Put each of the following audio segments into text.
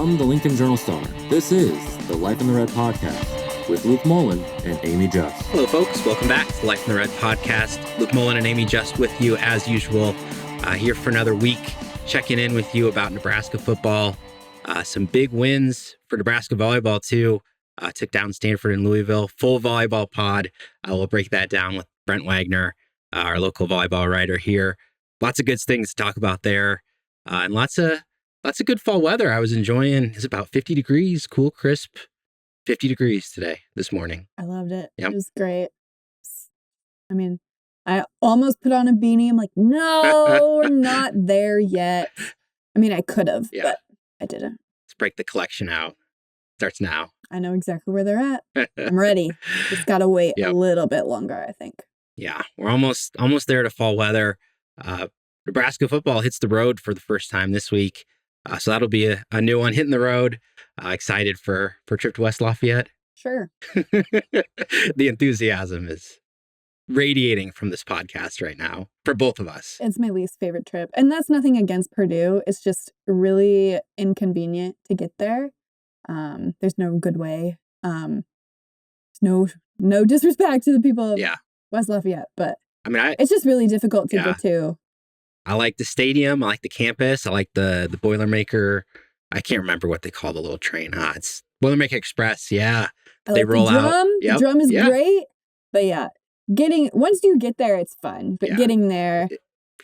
From the Lincoln Journal-Star, this is the Life in the Red podcast with Luke Mullin and Amie Just. Hello, folks. Welcome back to the Life in the Red podcast. Luke Mullin and Amie Just with you as usual, here for another week, checking in with you about Nebraska football. Some big wins for Nebraska volleyball, too. Took down Stanford and Louisville. Full volleyball pod. We'll break that down with Brent Wagner, our local volleyball writer here. Lots of good things to talk about there, and lots of good fall weather. I was enjoying. It's about 50 degrees, cool, crisp, 50 degrees this morning. I loved it. Yep. It was great. I mean, I almost put on a beanie. I'm like, no, we're not there yet. I mean, I could have, but I didn't. Let's break the collection out. Starts now. I know exactly where they're at. I'm ready. Just got to wait a little bit longer, I think. Yeah, we're almost there to fall weather. Nebraska football hits the road for the first time this week. So that'll be a new one hitting the road. Excited for a trip to West Lafayette. Sure. The enthusiasm is radiating from this podcast right now for both of us. It's my least favorite trip. And that's nothing against Purdue. It's just really inconvenient to get there. There's no good way. No disrespect to the people of West Lafayette, but I mean, it's just really difficult to get to. I like the stadium. I like the campus. I like the Boilermaker. I can't remember what they call the little train. It's Boilermaker Express. Yeah. They roll out. The drum is great. But once you get there, it's fun. But getting there,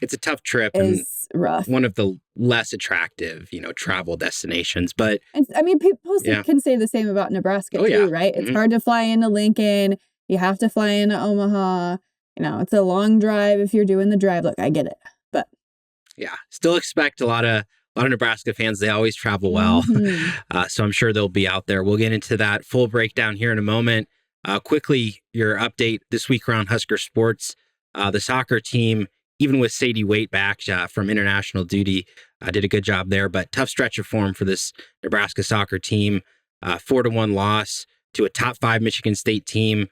it's a tough trip. Is rough. One of the less attractive, travel destinations. But I mean, people can say the same about Nebraska too, right? It's hard to fly into Lincoln. You have to fly into Omaha. It's a long drive if you're doing the drive. Look, I get it. But still expect a lot of Nebraska fans. They always travel well. Mm-hmm. So I'm sure they'll be out there. We'll get into that full breakdown here in a moment. Quickly, your update this week around Husker sports. The soccer team, even with Sadie Waite back from international duty, did a good job there. But tough stretch of form for this Nebraska soccer team. 4-1 loss to a top 5 Michigan State team,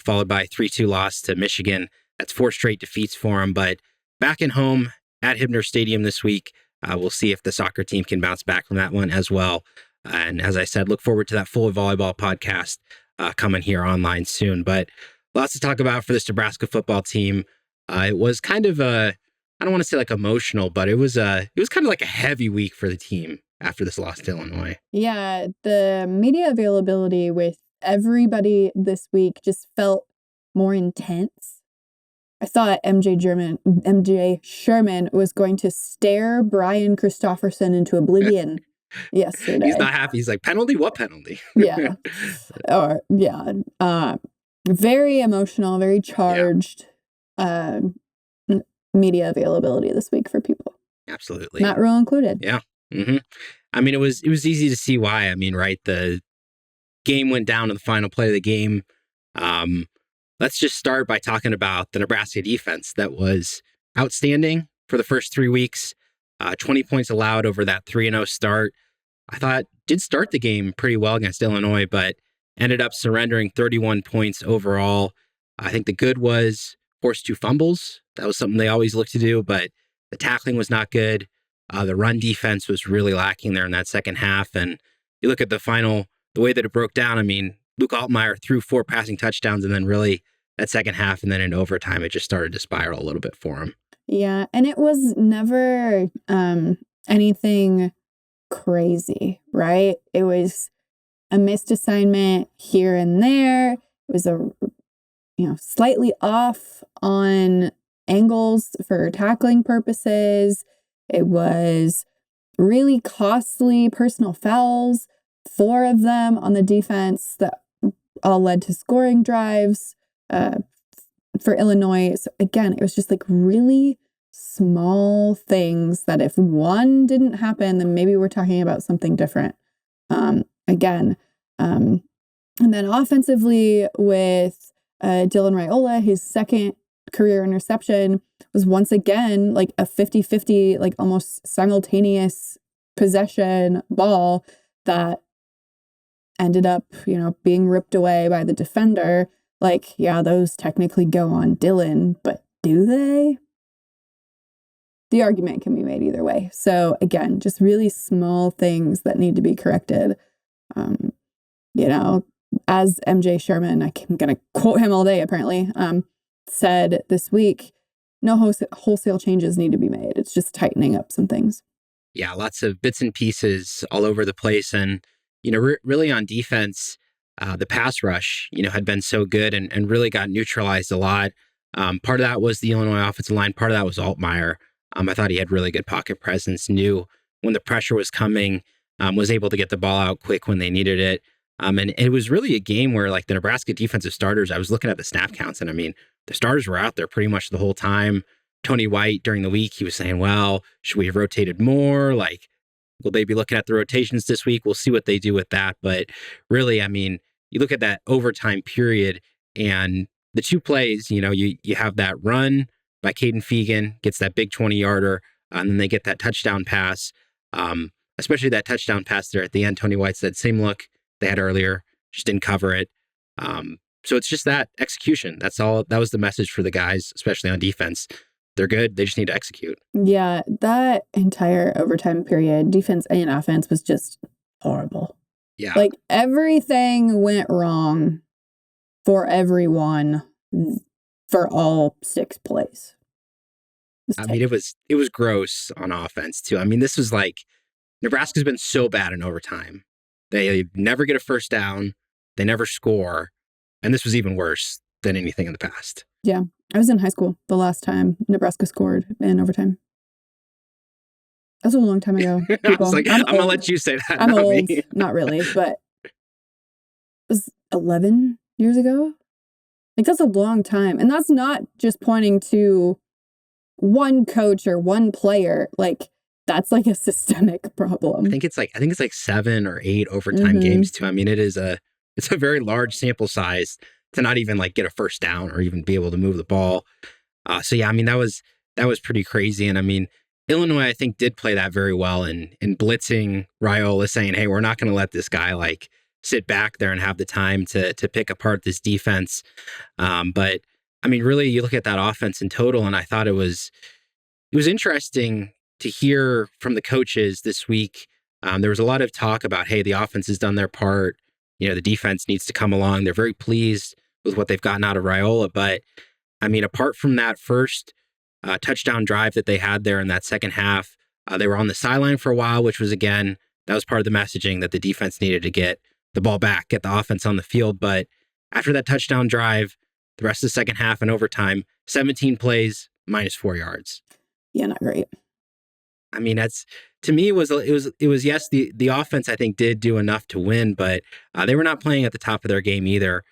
followed by a 3-2 loss to Michigan. That's 4 straight defeats for them. But back at home at Hibner Stadium this week, we'll see if the soccer team can bounce back from that one as well. And as I said, look forward to that full volleyball podcast coming here online soon. But lots to talk about for this Nebraska football team. It was kind of I don't want to say like emotional, but it was kind of like a heavy week for the team after this loss to Illinois. Yeah, the media availability with everybody this week just felt more intense. I thought MJ Sherman was going to stare Brian Christopherson into oblivion yesterday. He's not happy. He's like, penalty? What penalty? Very emotional, very charged media availability this week for people. Absolutely. Matt Rule included. Yeah. Mm-hmm. I mean, it was easy to see why. I mean, right, the game went down to the final play of the game. Let's just start by talking about the Nebraska defense that was outstanding for the first 3 weeks. 20 points allowed over that 3-0 start. I thought did start the game pretty well against Illinois, but ended up surrendering 31 points overall. I think the good was forced 2 fumbles. That was something they always look to do, but the tackling was not good. The run defense was really lacking there in that second half. And you look at the way that it broke down, I mean, Luke Altmaier threw 4 passing touchdowns, and then really that second half and then in overtime, it just started to spiral a little bit for him. Yeah, and it was never anything crazy, right? It was a missed assignment here and there. It was slightly off on angles for tackling purposes. It was really costly personal fouls, 4 of them on the defense that all led to scoring drives for Illinois. So again, it was just like really small things that if one didn't happen, then maybe we're talking about something different. And then offensively with Dylan Raiola, his second career interception was once again like a 50-50, like almost simultaneous possession ball that ended up, being ripped away by the defender. Like, yeah, those technically go on Dylan, but do they? the argument can be made either way. So again, just really small things that need to be corrected. As MJ Sherman, I'm going to quote him all day apparently, said this week, no wholesale changes need to be made. It's just tightening up some things. Yeah, lots of bits and pieces all over the place. And, really on defense, the pass rush, had been so good and really got neutralized a lot. Part of that was the Illinois offensive line. Part of that was Altmaier. I thought he had really good pocket presence, knew when the pressure was coming, was able to get the ball out quick when they needed it. And it was really a game where, like, the Nebraska defensive starters, I was looking at the snap counts, and the starters were out there pretty much the whole time. Tony White, during the week, he was saying, well, should we have rotated more? Like, will they be looking at the rotations this week? We'll see what they do with that. But really, you look at that overtime period and the two plays, you have that run by Caden Fegan, gets that big 20-yarder, and then they get that touchdown pass, especially that touchdown pass there at the end. Tony White said, same look they had earlier, just didn't cover it. So it's just that execution. That's all. That was the message for the guys, especially on defense. They're good. They just need to execute. Yeah, that entire overtime period, defense and offense, was just horrible. Yeah. Like, everything went wrong for everyone for all 6 plays. It was gross on offense too. This was like, Nebraska's been so bad in overtime. They never get a first down. They never score. And this was even worse than anything in the past. Yeah. I was in high school the last time Nebraska scored in overtime. That was a long time ago. I was like, I'm going to let you say that. I'm old. Not really, but it was 11 years ago. Like, that's a long time. And that's not just pointing to one coach or one player. Like, that's like a systemic problem. I think it's like 7 or 8 overtime games too. It's a very large sample size to not even like get a first down or even be able to move the ball. So yeah, that was pretty crazy. And Illinois, I think, did play that very well in blitzing Raiola, saying, hey, we're not going to let this guy like sit back there and have the time to pick apart this defense. But really, you look at that offense in total, and I thought it was interesting to hear from the coaches this week. There was a lot of talk about, hey, the offense has done their part. The defense needs to come along. They're very pleased with what they've gotten out of Raiola. But apart from that first touchdown drive that they had there in that second half, they were on the sideline for a while, which was, again, that was part of the messaging that the defense needed to get the ball back, get the offense on the field. But after that touchdown drive, the rest of the second half and overtime, 17 plays, -4 yards. Yeah, not great. That's, to me, it was yes, the offense, I think, did do enough to win, but they were not playing at the top of their game either.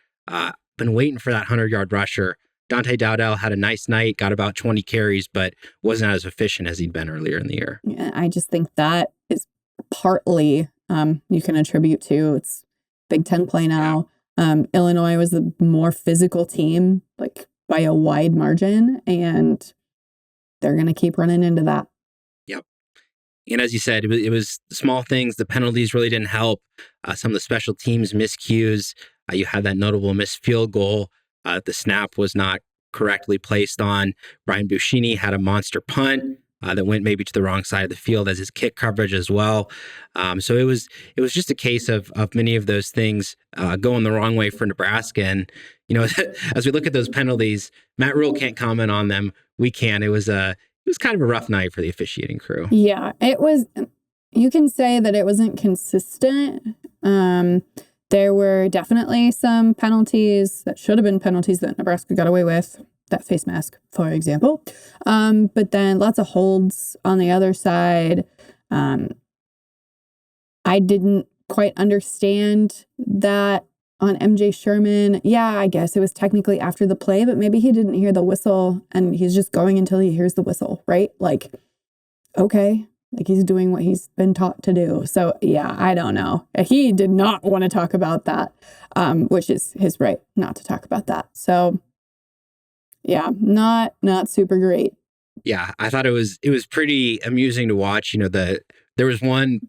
Been waiting for that 100-yard rusher. Dante Dowdell had a nice night, got about 20 carries, but wasn't as efficient as he'd been earlier in the year. Yeah, I just think that is partly you can attribute to it's Big Ten play now. Yeah. Illinois was the more physical team, like by a wide margin, and they're going to keep running into that. Yep. And as you said, it was small things. The penalties really didn't help. Some of the special teams miscues. You had that notable missed field goal. The snap was not correctly placed on. Brian Buschini had a monster punt that went maybe to the wrong side of the field as his kick coverage as well. So it was just a case of many of those things going the wrong way for Nebraska. And, as we look at those penalties, Matt Rule can't comment on them. We can. It was kind of a rough night for the officiating crew. Yeah, it was. You can say that it wasn't consistent. There were definitely some penalties that should have been penalties that Nebraska got away with. That face mask, for example. But then lots of holds on the other side. I didn't quite understand that on MJ Sherman. Yeah, I guess it was technically after the play, but maybe he didn't hear the whistle and he's just going until he hears the whistle, right? Like, okay. Like, he's doing what he's been taught to do. So, yeah, I don't know. He did not want to talk about that, which is his right not to talk about that. So, yeah, not super great. Yeah, I thought it was pretty amusing to watch. There was one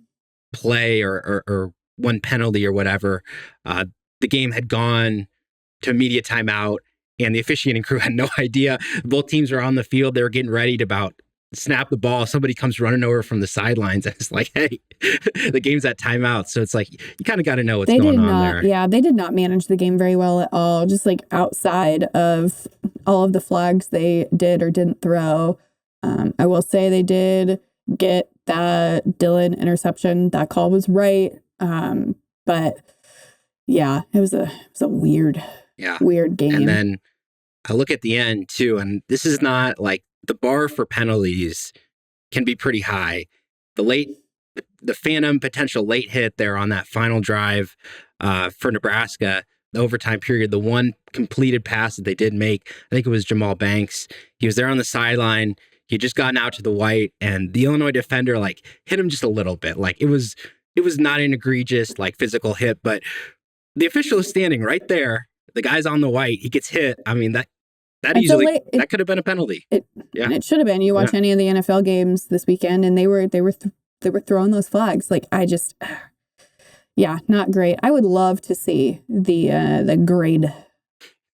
play or one penalty or whatever. The game had gone to immediate timeout, and the officiating crew had no idea. Both teams were on the field. They were getting ready to about snap the ball, somebody comes running over from the sidelines and it's like, hey, the game's at timeout. So it's like, you kind of got to know what's going on there. Yeah, they did not manage the game very well at all. Just like outside of all of the flags they did or didn't throw. I will say they did get that Dylan interception. That call was right. But yeah, it was a weird game. And then I look at the end too, and this is not like, the bar for penalties can be pretty high. The phantom potential late hit there on that final drive for Nebraska, the overtime period, the one completed pass that they did make, I think it was Jamal Banks. He was there on the sideline. He had just gotten out to the white, and the Illinois defender like hit him just a little bit. Like it was not an egregious like physical hit, but the official is standing right there. The guy's on the white. He gets hit. I mean, that could have been a penalty. And it should have been. You watch any of the NFL games this weekend, and they were throwing those flags. Like not great. I would love to see the grade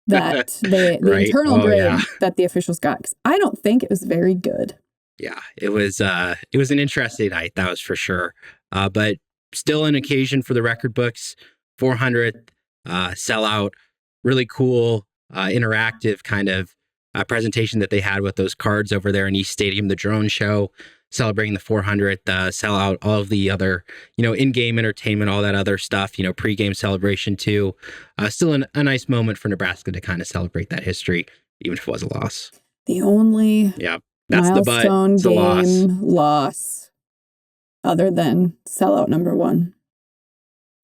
that the internal grade that the officials got, because I don't think it was very good. Yeah, it was an interesting night, that was for sure. But still an occasion for the record books. 400th sellout, really cool. Interactive kind of presentation that they had with those cards over there in East Stadium, the drone show celebrating the 400th, sellout, all of the other, in-game entertainment, all that other stuff, pre-game celebration too. Still a nice moment for Nebraska to kind of celebrate that history, even if it was a loss. The only that's milestone the but. Game loss other than sellout number 1.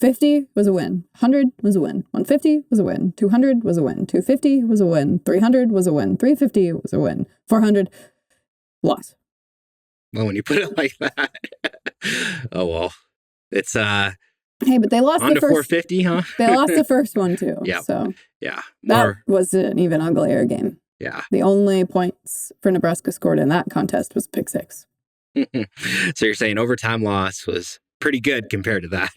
50 was a win. 100 was a win. 150 was a win. 200 was a win. 250 was a win. 300 was a win. 350 was a win. 400 loss. Well, when you put it like that, oh well, it's Hey, but they lost on the to first 450, huh? They lost the first one too. Yeah. So yeah, that was an even uglier game. Yeah. The only points for Nebraska scored in that contest was pick 6. So you're saying overtime loss was pretty good compared to that.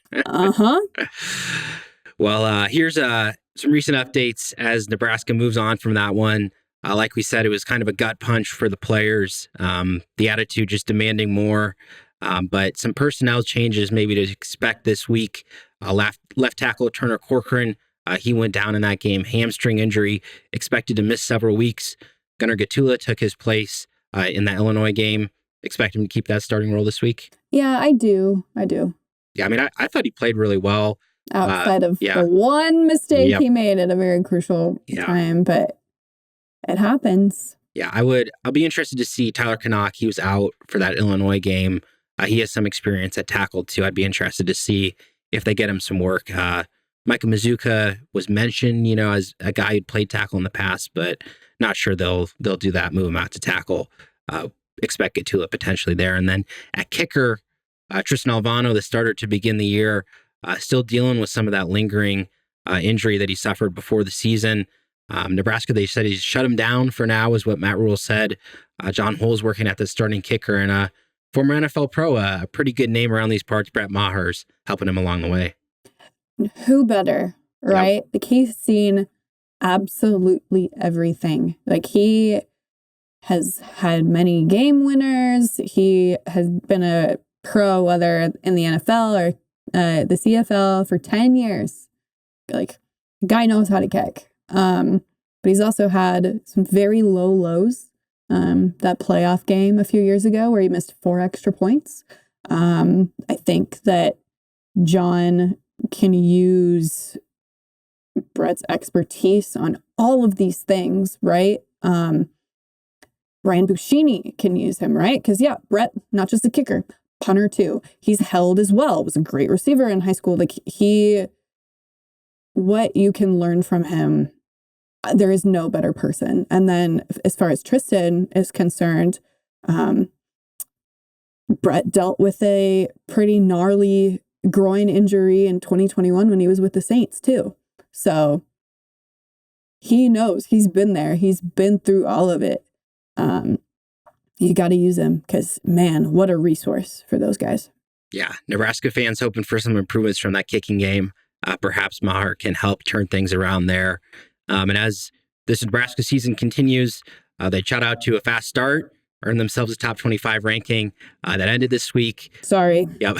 Well, here's some recent updates as Nebraska moves on from that one. Like we said, it was kind of a gut punch for the players. The attitude just demanding more. But some personnel changes maybe to expect this week. Left tackle Turner Corcoran, he went down in that game. Hamstring injury, expected to miss several weeks. Gunnar Gatula took his place in that Illinois game. Expect him to keep that starting role this week? Yeah, I do. Yeah, I mean, I thought he played really well. Outside of the one mistake he made at a very crucial time, but it happens. Yeah, I'll be interested to see Tyler Canuck. He was out for that Illinois game. He has some experience at tackle too. I'd be interested to see if they get him some work. Micah Mazuka was mentioned, as a guy who'd played tackle in the past, but not sure they'll do that, move him out to tackle. Expect Gatula potentially there. And then at kicker, Tristan Alvano, the starter to begin the year, still dealing with some of that lingering injury that he suffered before the season. Nebraska, they said he's shut him down for now, is what Matt Rule said. John Hull's working at the starting kicker, and former NFL pro, a pretty good name around these parts, Brett Maher's helping him along the way. Who better, right? Yep. Like, he's seen absolutely everything. Like, he has had many game winners. He has been a pro, whether in the NFL or the CFL, for 10 years. Like, the guy knows how to kick. But he's also had some very low lows. That playoff game a few years ago where he missed 4 extra points. I think that John can use Brett's expertise on all of these things, right? Brian Buschini can use him, right? Because, Brett, not just a kicker, punter too. He's held as well. Was a great receiver in high school. Like, what you can learn from him, there is no better person. And then as far as Tristan is concerned, Brett dealt with a pretty gnarly groin injury in 2021 when he was with the Saints too. So he knows, he's been there. He's been through all of it. You got to use him because, man, what a resource for those guys. Yeah, Nebraska fans hoping for some improvements from that kicking game. Perhaps Maher can help turn things around there. And as this Nebraska season continues, they shot out to a fast start. earned themselves a top 25 ranking that ended this week. Sorry. Yep.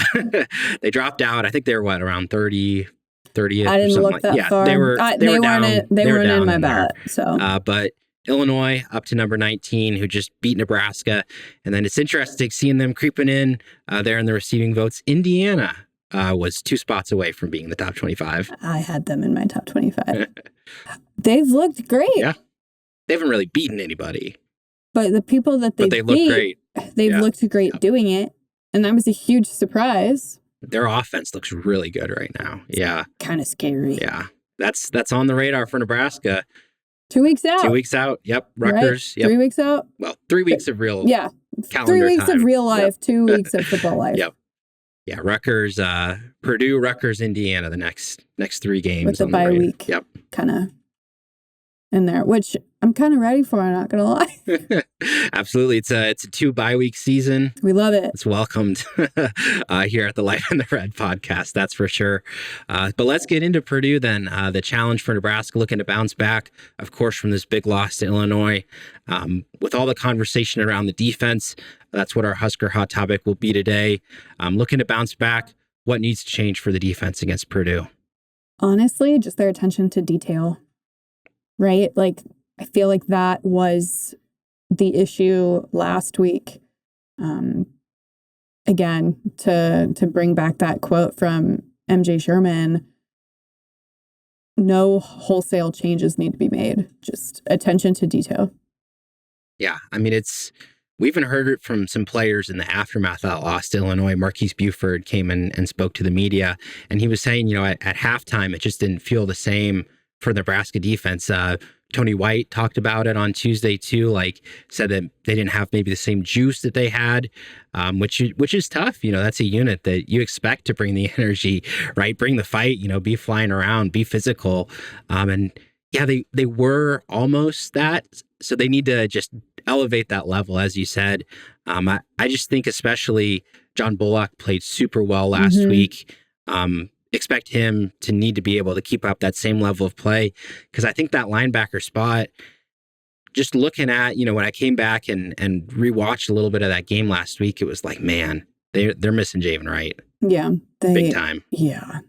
They dropped out. I think they were around 30th I didn't or look something. that Yeah, far. they were down. They weren't in my there. ballot. So, but Illinois up to number 19, who just beat Nebraska. And then it's interesting seeing them creeping in there in the receiving votes. Indiana was 2 spots away from being the top 25. I had them in my top 25. They've looked great. Yeah. They haven't really beaten anybody. But the people that they look beat, great. They've looked great doing it. And that was a huge surprise. Their offense looks really good right now. Yeah. Kind of scary. Yeah. That's on the radar for Nebraska. 2 weeks out. 2 weeks out. Yep. Rutgers. Right? Yep. 3 weeks out. Well, 3 weeks of real calendar 3 weeks time. of real life, 2 weeks of football life. Yep. Yeah, Rutgers, Purdue, Rutgers, Indiana, the next 3 games. With the bye week. Yep. Kind of in there, which I'm kind of ready for, I'm not going to lie. Absolutely. It's a 2 bye week season. We love it. It's welcomed here at the Life in the Red podcast, that's for sure. But let's get into Purdue then. The challenge for Nebraska, looking to bounce back, of course, from this big loss to Illinois. With all the conversation around the defense, that's what our Husker hot topic will be today. Looking to bounce back, what needs to change for the defense against Purdue? Honestly, just their attention to detail, right? Like, I feel like that was the issue last week. Again, to bring back that quote from MJ Sherman, no wholesale changes need to be made. Just attention to detail. Yeah, I mean, we even heard it from some players in the aftermath of that loss to Illinois. Marquise Buford came in and spoke to the media, and he was saying, at halftime, it just didn't feel the same for the Nebraska defense. Tony White talked about it on Tuesday too, said that they didn't have maybe the same juice that they had, which is tough. That's a unit that you expect to bring the energy, right? Bring the fight, be flying around, be physical. And yeah, they were almost that. So they need to just elevate that level, as you said. I just think especially John Bullock played super well last week. Expect him to need to be able to keep up that same level of play, because I think that linebacker spot, just looking at, when I came back and rewatched a little bit of that game last week, it was like, man, they're missing Javen Wright. Yeah. Big time. Yeah.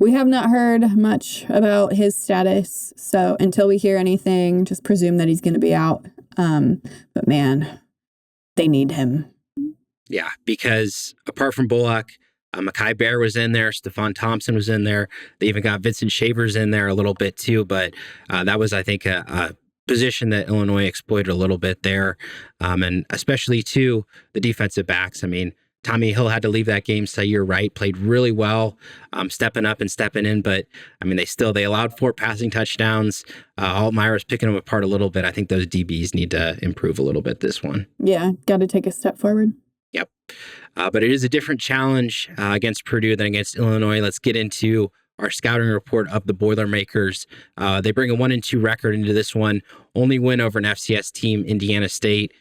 We have not heard much about his status, so until we hear anything, just presume that he's going to be out. But man, they need him. Yeah, because apart from Bullock, Mekhi Bear was in there. Stephon Thompson was in there. They even got Vincent Shavers in there a little bit too. But that was, I think, a position that Illinois exploited a little bit there. And especially, too, the defensive backs. I mean, Tommy Hill had to leave that game. Sayer Wright played really well, stepping up and stepping in. But, I mean, they allowed 4 passing touchdowns. Altmyer's picking them apart a little bit. I think those DBs need to improve a little bit this one. Yeah, got to take a step forward. Yep. But it is a different challenge against Purdue than against Illinois. Let's get into our scouting report of the Boilermakers. They bring a 1-2 record into this one. Only win over an FCS team, Indiana State,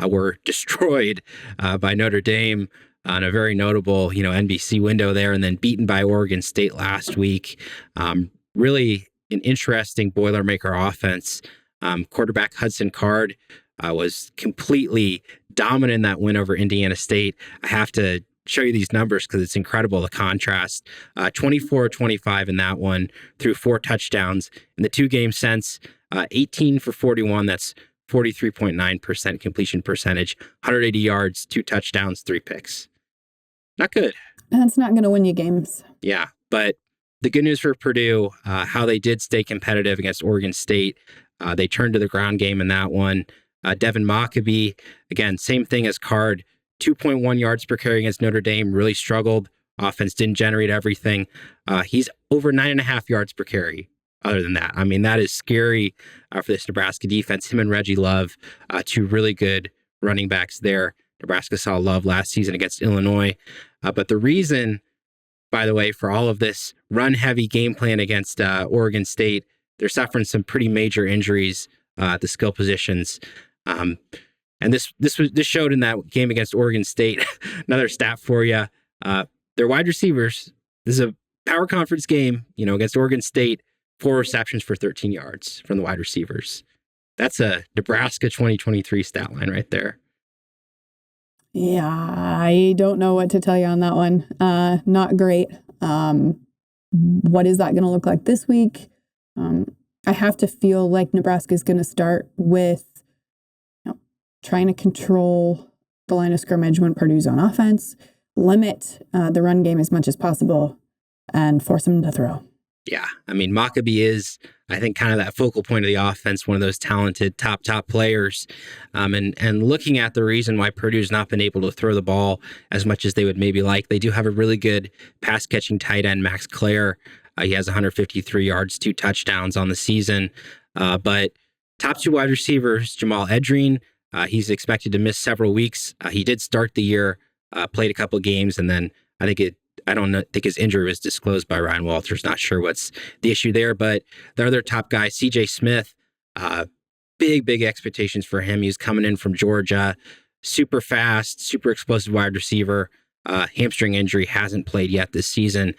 were destroyed by Notre Dame on a very notable, NBC window there, and then beaten by Oregon State last week. Really an interesting Boilermaker offense. Quarterback Hudson Card was completely dominant in that win over Indiana State. I have to show you these numbers because it's incredible, the contrast. 24-25 in that one, threw 4 touchdowns. In the 2 games since, 18 for 41, that's 43.9% completion percentage, 180 yards, 2 touchdowns, 3 picks. Not good. That's not going to win you games. Yeah, but the good news for Purdue, how they did stay competitive against Oregon State. They turned to the ground game in that one. Devin Mockabee, again, same thing as Card, 2.1 yards per carry against Notre Dame, really struggled. Offense didn't generate everything. He's over 9.5 yards per carry. Other than that, I mean, that is scary for this Nebraska defense. Him and Reggie Love, 2 really good running backs there. Nebraska saw Love last season against Illinois. But the reason, by the way, for all of this run-heavy game plan against Oregon State, they're suffering some pretty major injuries at the skill positions. And this showed in that game against Oregon State. Another stat for you. Their wide receivers, this is a power conference game, against Oregon State, 4 receptions for 13 yards from the wide receivers. That's a Nebraska 2023 stat line right there. Yeah, I don't know what to tell you on that one. Not great. What is that going to look like this week? I have to feel like Nebraska is going to start with trying to control the line of scrimmage when Purdue's on offense, limit the run game as much as possible, and force them to throw. Yeah, I mean, Maccabee is, I think, kind of that focal point of the offense, one of those talented top players. And looking at the reason why Purdue's not been able to throw the ball as much as they would maybe like, they do have a really good pass-catching tight end, Max Clare. He has 153 yards, 2 touchdowns on the season. But top 2 wide receivers, Jamal Edrine, he's expected to miss several weeks. He did start the year, played a couple of games, and then I think his injury was disclosed by Ryan Walters. Not sure what's the issue there, but the other top guy, CJ Smith, big expectations for him. He's coming in from Georgia, super fast, super explosive wide receiver. Hamstring injury, hasn't played yet this season.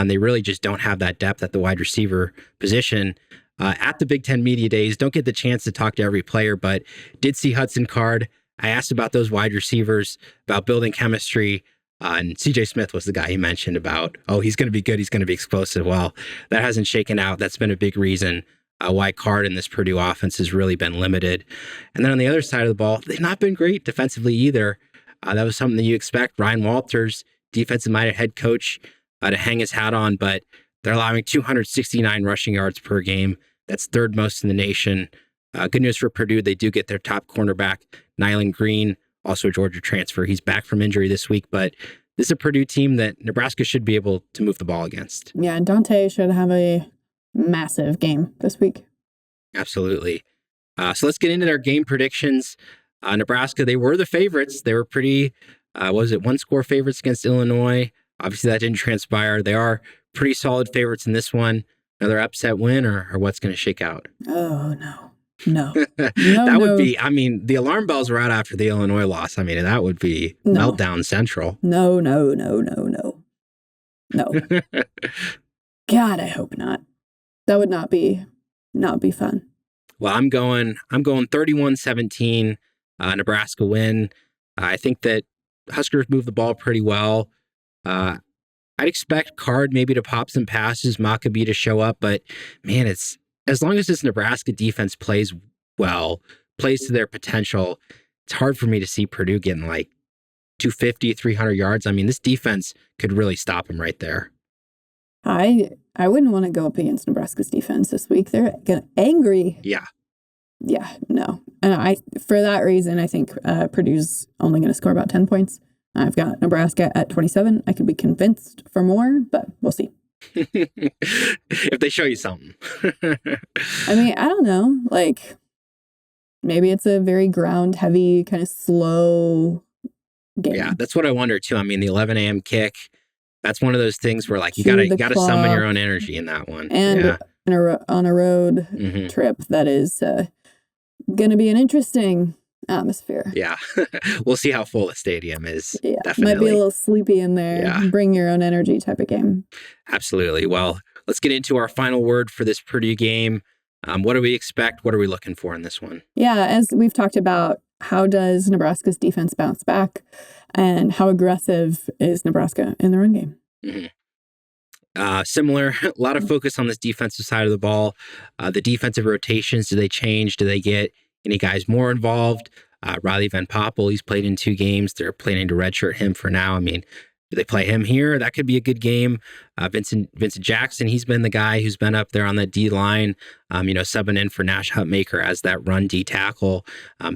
They really just don't have that depth at the wide receiver position. At the Big Ten Media Days, don't get the chance to talk to every player, but did see Hudson Card. I asked about those wide receivers, about building chemistry. And CJ Smith was the guy he mentioned about, he's going to be good, he's going to be explosive. Well, that hasn't shaken out. That's been a big reason why Card in this Purdue offense has really been limited. And then on the other side of the ball, they've not been great defensively either. That was something that you expect Ryan Walters, defensive-minded head coach, to hang his hat on, but they're allowing 269 rushing yards per game. That's 3rd most in the nation. Good news for Purdue, they do get their top cornerback, Nyland Green, also a Georgia transfer. He's back from injury this week, but this is a Purdue team that Nebraska should be able to move the ball against. Yeah, and Dante should have a massive game this week. Absolutely. So let's get into their game predictions. Nebraska, they were the favorites. They were pretty, 1-score favorites against Illinois. Obviously, that didn't transpire. They are pretty solid favorites in this one. Another upset win, or what's going to shake out? Oh, no. That would be, I mean, the alarm bells were out after the Illinois loss. I mean, that would be meltdown central. No. God, I hope not. That would not be fun. Well, I'm going 31-17, Nebraska win. I think that Huskers move the ball pretty well. I'd expect Card maybe to pop some passes, Maccabee to show up, but man, it's as long as this Nebraska defense plays well, plays to their potential, it's hard for me to see Purdue getting like 250, 300 yards. I mean, this defense could really stop them right there. I wouldn't want to go up against Nebraska's defense this week. They're angry. Yeah, no. And for that reason, I think Purdue's only going to score about 10 points. I've got Nebraska at 27. I could be convinced for more, but we'll see. If they show you something. I mean, I don't know. Like, maybe it's a very ground heavy, kind of slow game. Yeah, that's what I wonder too. I mean, the 11 a.m. kick, that's one of those things where like you gotta summon your own energy in that one. And on a road trip that is going to be an interesting atmosphere. Yeah. We'll see how full the stadium is. Yeah. Definitely. Might be a little sleepy in there. Yeah. Bring your own energy type of game. Absolutely. Well, let's get into our final word for this Purdue game. What do we expect? What are we looking for in this one? Yeah, as we've talked about, how does Nebraska's defense bounce back? And how aggressive is Nebraska in the run game? Similar, a lot of focus on this defensive side of the ball. The defensive rotations, do they change? Do they get any guys more involved? Riley Van Poppel, he's played in 2 games. They're planning to redshirt him for now. I mean, do they play him here? That could be a good game. Vincent Jackson, he's been the guy who's been up there on the D line, subbing in for Nash Hutmaker as that run D tackle.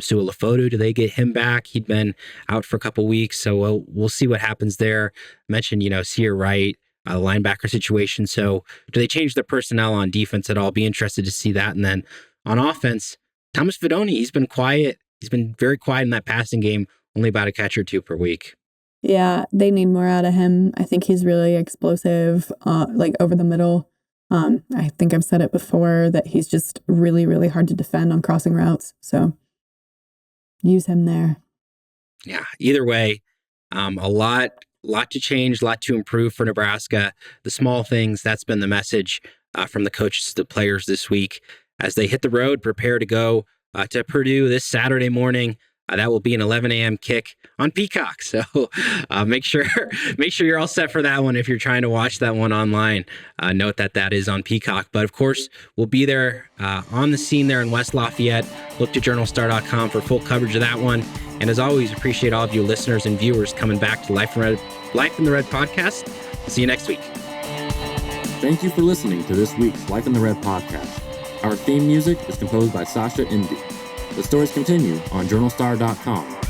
Sua Lefotu, do they get him back? He'd been out for a couple weeks, so we'll see what happens there. I mentioned, Sear Wright, linebacker situation. So do they change the personnel on defense at all? Be interested to see that. And then on offense, Thomas Fidone, he's been quiet. He's been very quiet in that passing game, only about a catch or 2 per week. Yeah, they need more out of him. I think he's really explosive, like over the middle. I think I've said it before that he's just really, really hard to defend on crossing routes. So use him there. Yeah, either way, a lot to change, a lot to improve for Nebraska. The small things, that's been the message from the coaches to the players this week. As they hit the road, prepare to go to Purdue this Saturday morning. That will be an 11 a.m. kick on Peacock. So make sure you're all set for that one. If you're trying to watch that one online, note that is on Peacock. But of course, we'll be there on the scene there in West Lafayette. Look to journalstar.com for full coverage of that one. And as always, appreciate all of you listeners and viewers coming back to Life in the Red podcast. See you next week. Thank you for listening to this week's Life in the Red podcast. Our theme music is composed by Sasha Indy. The stories continue on journalstar.com.